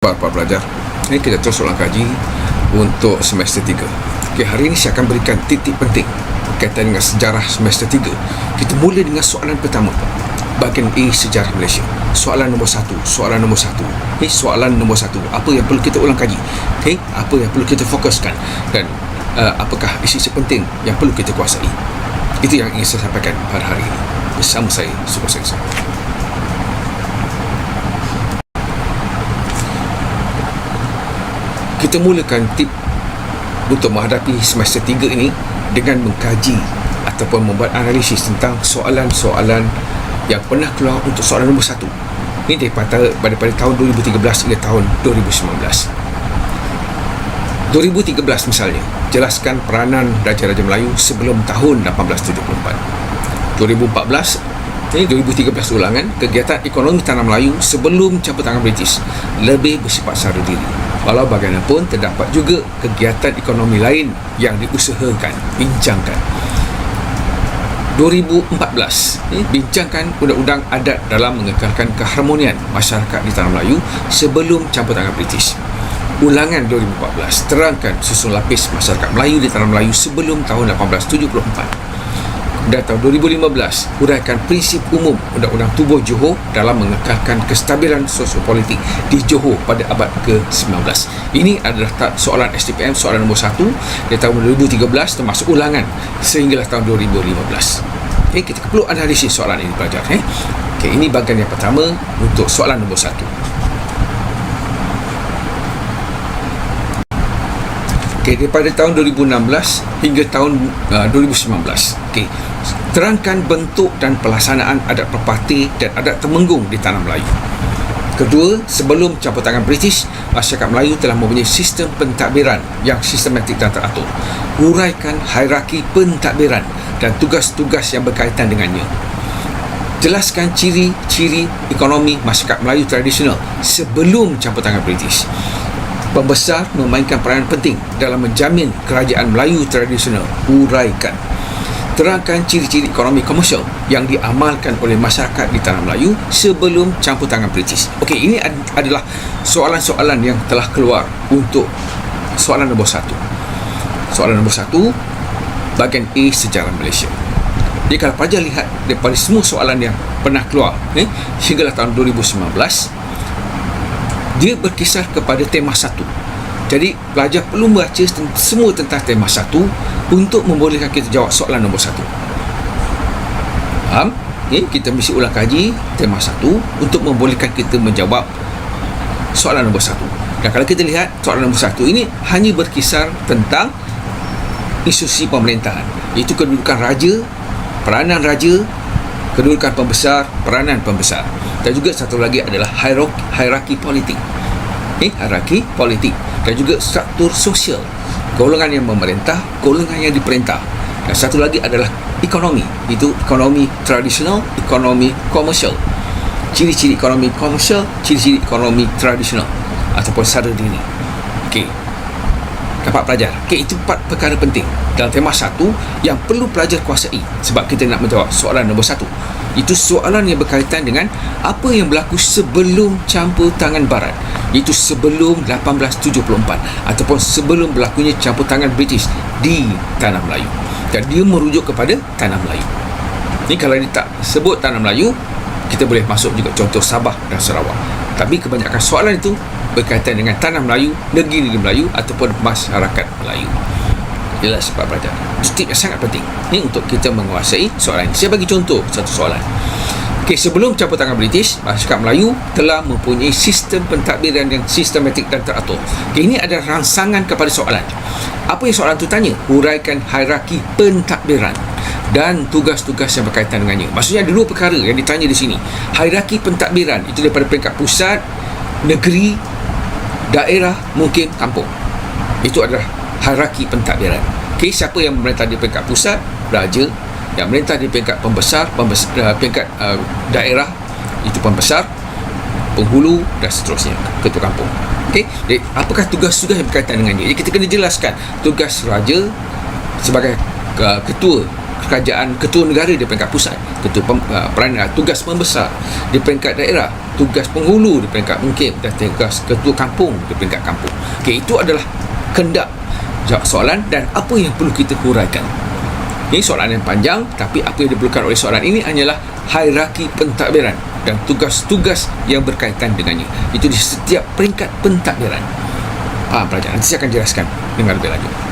Para pelajar, ini kita terus ulang kaji untuk semester 3. Okay, hari ini saya akan berikan titik penting berkaitan dengan sejarah semester 3. Kita mula dengan soalan pertama, bahagian A, sejarah Malaysia. Soalan nombor 1. Soalan nombor 1. Soalan nombor 1. Apa yang perlu kita ulang kaji? Apa yang perlu kita fokuskan? Dan apakah isi-isi penting yang perlu kita kuasai? Itu yang ingin saya sampaikan pada hari ini. Bersama saya, Super Seksa. Kita mulakan tip untuk menghadapi semester 3 ini dengan mengkaji ataupun membuat analisis tentang soalan-soalan yang pernah keluar untuk soalan nombor 1. Ini daripada tahun 2013 hingga tahun 2019. 2013 misalnya, jelaskan peranan Raja-Raja Melayu sebelum tahun 1874. 2014, ini 2013 ulangan, kegiatan ekonomi tanah Melayu sebelum campur tangan British lebih bersifat sara diri. Walau bagaimanapun, terdapat juga kegiatan ekonomi lain yang diusahakan, bincangkan. 2014, bincangkan undang-undang adat dalam mengekalkan keharmonian masyarakat di tanah Melayu sebelum campur tangan British. Ulangan 2014, terangkan susun lapis masyarakat Melayu di tanah Melayu sebelum tahun 1874. Dan tahun 2015, huraikan prinsip umum Undang-Undang Tubuh Johor dalam mengekalkan kestabilan sosiopolitik di Johor pada abad ke-19. Ini adalah soalan STPM, soalan nombor 1 dari tahun 2013, termasuk ulangan sehinggalah tahun 2015. Kita perlu analisis soalan ini, pelajar. Ini bahagian yang pertama untuk soalan nombor 1. Daripada tahun 2016 hingga tahun 2019. Terangkan bentuk dan pelaksanaan adat perpati dan adat temenggung di tanah Melayu. Kedua, sebelum campur tangan British, masyarakat Melayu telah mempunyai sistem pentadbiran yang sistematik dan teratur. Huraikan hierarki pentadbiran dan tugas-tugas yang berkaitan dengannya. Jelaskan ciri-ciri ekonomi masyarakat Melayu tradisional sebelum campur tangan British. Pembesar memainkan peranan penting dalam menjamin kerajaan Melayu tradisional. Huraikan. Terangkan ciri-ciri ekonomi komersial yang diamalkan oleh masyarakat di tanah Melayu sebelum campur tangan British. Ini adalah soalan-soalan yang telah keluar untuk soalan nombor 1. Soalan nombor 1, bahagian A, sejarah Malaysia. Jadi kalau pelajar lihat daripada semua soalan yang pernah keluar sehinggalah tahun 2019, dia berkisar kepada tema 1. Jadi pelajar perlu membaca semua tentang tema 1 untuk membolehkan kita jawab soalan nombor 1. Faham? Kita mesti ulang kaji tema 1 untuk membolehkan kita menjawab soalan nombor 1. Dan kalau kita lihat soalan nombor 1 ini hanya berkisar tentang institusi pemerintahan, iaitu kedudukan raja, peranan raja, kedudukan pembesar, peranan pembesar. Dan juga satu lagi adalah hierarki politik. Hierarki politik. Dan juga struktur sosial, golongan yang memerintah, golongan yang diperintah. Dan satu lagi adalah ekonomi, itu ekonomi tradisional, ekonomi komersial. Ciri-ciri ekonomi komersial, ciri-ciri ekonomi tradisional ataupun sara diri. Dapat pelajar. Itu 4 perkara penting dalam tema 1 yang perlu pelajar kuasai sebab kita nak menjawab soalan nombor 1. Itu soalan yang berkaitan dengan apa yang berlaku sebelum campur tangan Barat, iaitu sebelum 1874 ataupun sebelum berlakunya campur tangan British di tanah Melayu. Dan dia merujuk kepada tanah Melayu. Kalau dia tak sebut tanah Melayu, kita boleh masuk juga contoh Sabah dan Sarawak. Tapi kebanyakan soalan itu berkaitan dengan tanah Melayu, negeri Melayu ataupun masyarakat Melayu. Ialah sebab pelajar. Itu yang sangat penting untuk kita menguasai soalan ini. Saya bagi contoh satu soalan. Sebelum campur tangan British, masyarakat Melayu telah mempunyai sistem pentadbiran yang sistematik dan teratur. Ini adalah rangsangan kepada soalan. Apa yang soalan itu tanya? Huraikan hierarki pentadbiran dan tugas-tugas yang berkaitan dengannya. Maksudnya ada 2 perkara yang ditanya di sini. Hierarki pentadbiran itu daripada peringkat pusat, negeri, daerah, mungkin kampung. Itu adalah hierarki pentadbiran. Siapa yang memerintah di peringkat pusat? Raja. Yang memerintah di peringkat pembesar, peringkat daerah, itu pembesar, penghulu dan seterusnya, ketua kampung. Jadi, apakah tugas-tugas yang berkaitan dengan dia? Jadi kita kena jelaskan tugas raja sebagai ketua kerajaan ketua negara di peringkat pusat, peranan tugas pembesar di peringkat daerah, tugas penghulu di peringkat mungkin, dan tugas ketua kampung di peringkat kampung. Okey, itu adalah kendak jawab soalan dan apa yang perlu kita huraikan. Ini soalan yang panjang, tapi apa yang diperlukan oleh soalan ini hanyalah hierarki pentadbiran dan tugas-tugas yang berkaitan dengannya. Itu di setiap peringkat pentadbiran. Pelajar, nanti saya akan jelaskan dengan lebih lanjut.